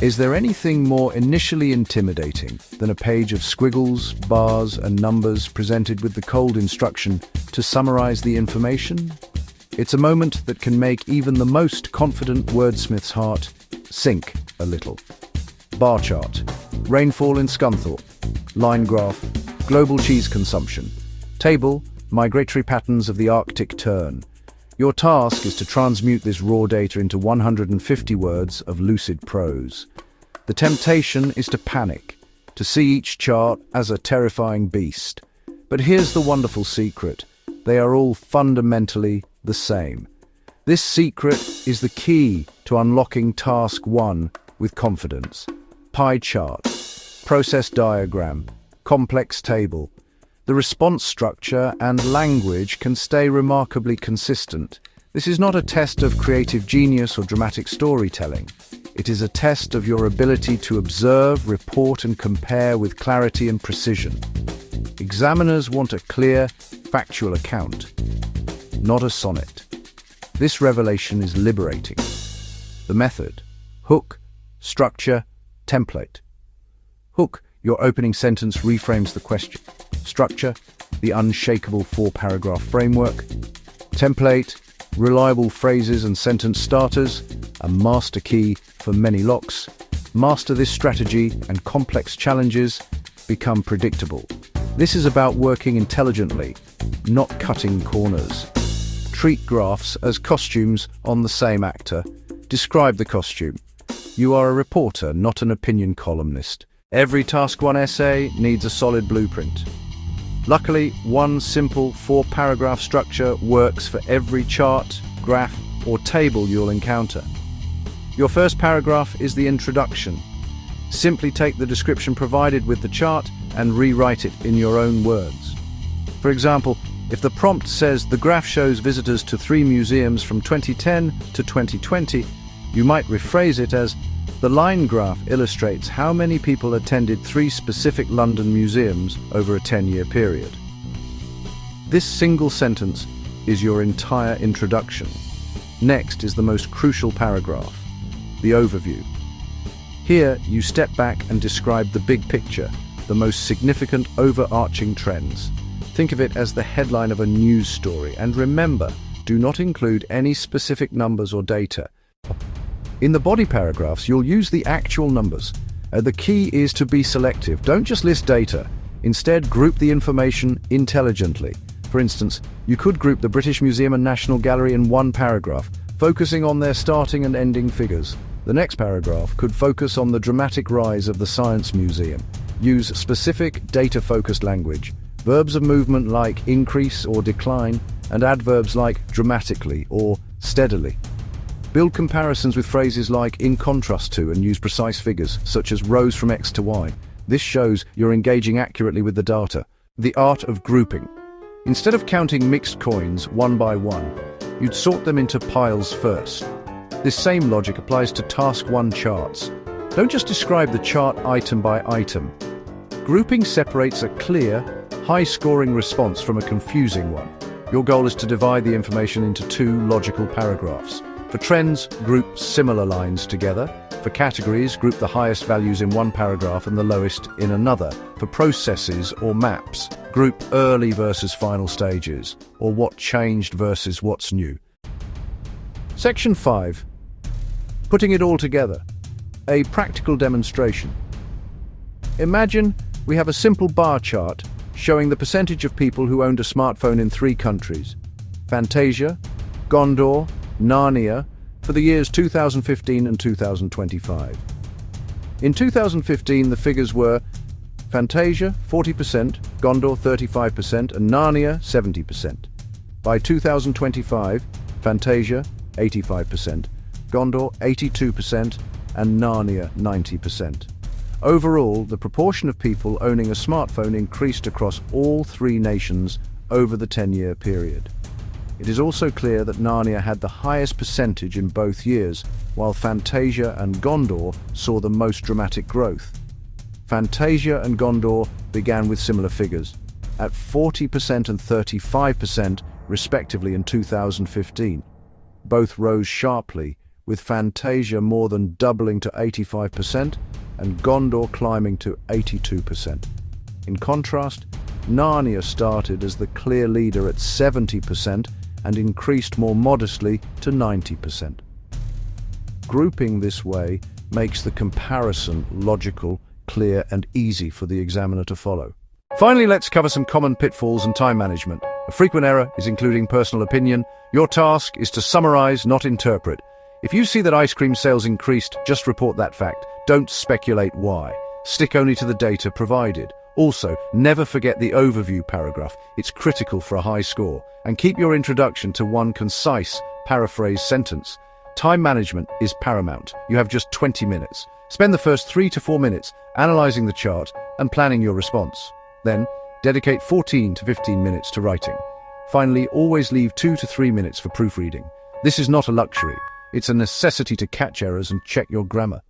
Is there anything more initially intimidating than a page of squiggles, bars, and numbers presented with the cold instruction to summarize the information? It's a moment that can make even the most confident wordsmith's heart sink a little. Bar chart, rainfall in Scunthorpe, line graph, global cheese consumption, table, migratory patterns of the Arctic tern. Your task is to transmute this raw data into 150 words of lucid prose. The temptation is to panic, to see each chart as a terrifying beast. But here's the wonderful secret. They are all fundamentally the same. This secret is the key to unlocking task 1 with confidence. Pie chart, process diagram, complex table. The response structure and language can stay remarkably consistent. This is not a test of creative genius or dramatic storytelling. It is a test of your ability to observe, report, and compare with clarity and precision. Examiners want a clear, factual account, not a sonnet. This revelation is liberating. The method: hook, structure, template. Hook, your opening sentence reframes the question. Structure, the unshakable 4-paragraph framework. Template, reliable phrases and sentence starters, a master key for many locks. Master this strategy and complex challenges become predictable. This is about working intelligently, not cutting corners. Treat graphs as costumes on the same actor. Describe the costume. You are a reporter, not an opinion columnist. Every Task 1 essay needs a solid blueprint. Luckily, one simple 4-paragraph structure works for every chart, graph, or table you'll encounter. Your first paragraph is the introduction. Simply take the description provided with the chart and rewrite it in your own words. For example, if the prompt says the graph shows visitors to 3 museums from 2010 to 2020, you might rephrase it as, the line graph illustrates how many people attended 3 specific London museums over a 10-year period. This single sentence is your entire introduction. Next is the most crucial paragraph, the overview. Here, you step back and describe the big picture, the most significant overarching trends. Think of it as the headline of a news story, and remember, do not include any specific numbers or data. In the body paragraphs, you'll use the actual numbers. The key is to be selective. Don't just list data. Instead, group the information intelligently. For instance, you could group the British Museum and National Gallery in one paragraph, focusing on their starting and ending figures. The next paragraph could focus on the dramatic rise of the Science Museum. Use specific, data-focused language. Verbs of movement like increase or decline, and adverbs like dramatically or steadily. Build comparisons with phrases like in contrast to, and use precise figures, such as rose from X to Y. This shows you're engaging accurately with the data. The art of grouping. Instead of counting mixed coins one by one, you'd sort them into piles first. This same logic applies to Task 1 charts. Don't just describe the chart item by item. Grouping separates a clear, high-scoring response from a confusing one. Your goal is to divide the information into 2 logical paragraphs. For trends, group similar lines together. For categories, group the highest values in one paragraph and the lowest in another. For processes or maps, group early versus final stages, or what changed versus what's new. Section 5. Putting it all together. A practical demonstration. Imagine we have a simple bar chart showing the percentage of people who owned a smartphone in 3 countries: Fantasia, Gondor, Narnia, for the years 2015 and 2025. In 2015, the figures were Fantasia 40%, Gondor 35%, and Narnia 70%. By 2025, Fantasia 85%, Gondor 82%, and Narnia 90%. Overall, the proportion of people owning a smartphone increased across all 3 nations over the 10-year period. It is also clear that Narnia had the highest percentage in both years, while Fantasia and Gondor saw the most dramatic growth. Fantasia and Gondor began with similar figures, at 40% and 35% respectively in 2015. Both rose sharply, with Fantasia more than doubling to 85% and Gondor climbing to 82%. In contrast, Narnia started as the clear leader at 70% and increased more modestly to 90%. Grouping this way makes the comparison logical, clear, and easy for the examiner to follow. Finally, let's cover some common pitfalls and time management. A frequent error is including personal opinion. Your task is to summarize, not interpret. If you see that ice cream sales increased, just report that fact. Don't speculate why. Stick only to the data provided. Also, never forget the overview paragraph. It's critical for a high score. And keep your introduction to one concise, paraphrased sentence. Time management is paramount. You have just 20 minutes. Spend the first 3 to 4 minutes analyzing the chart and planning your response. Then, dedicate 14 to 15 minutes to writing. Finally, always leave 2 to 3 minutes for proofreading. This is not a luxury. It's a necessity to catch errors and check your grammar.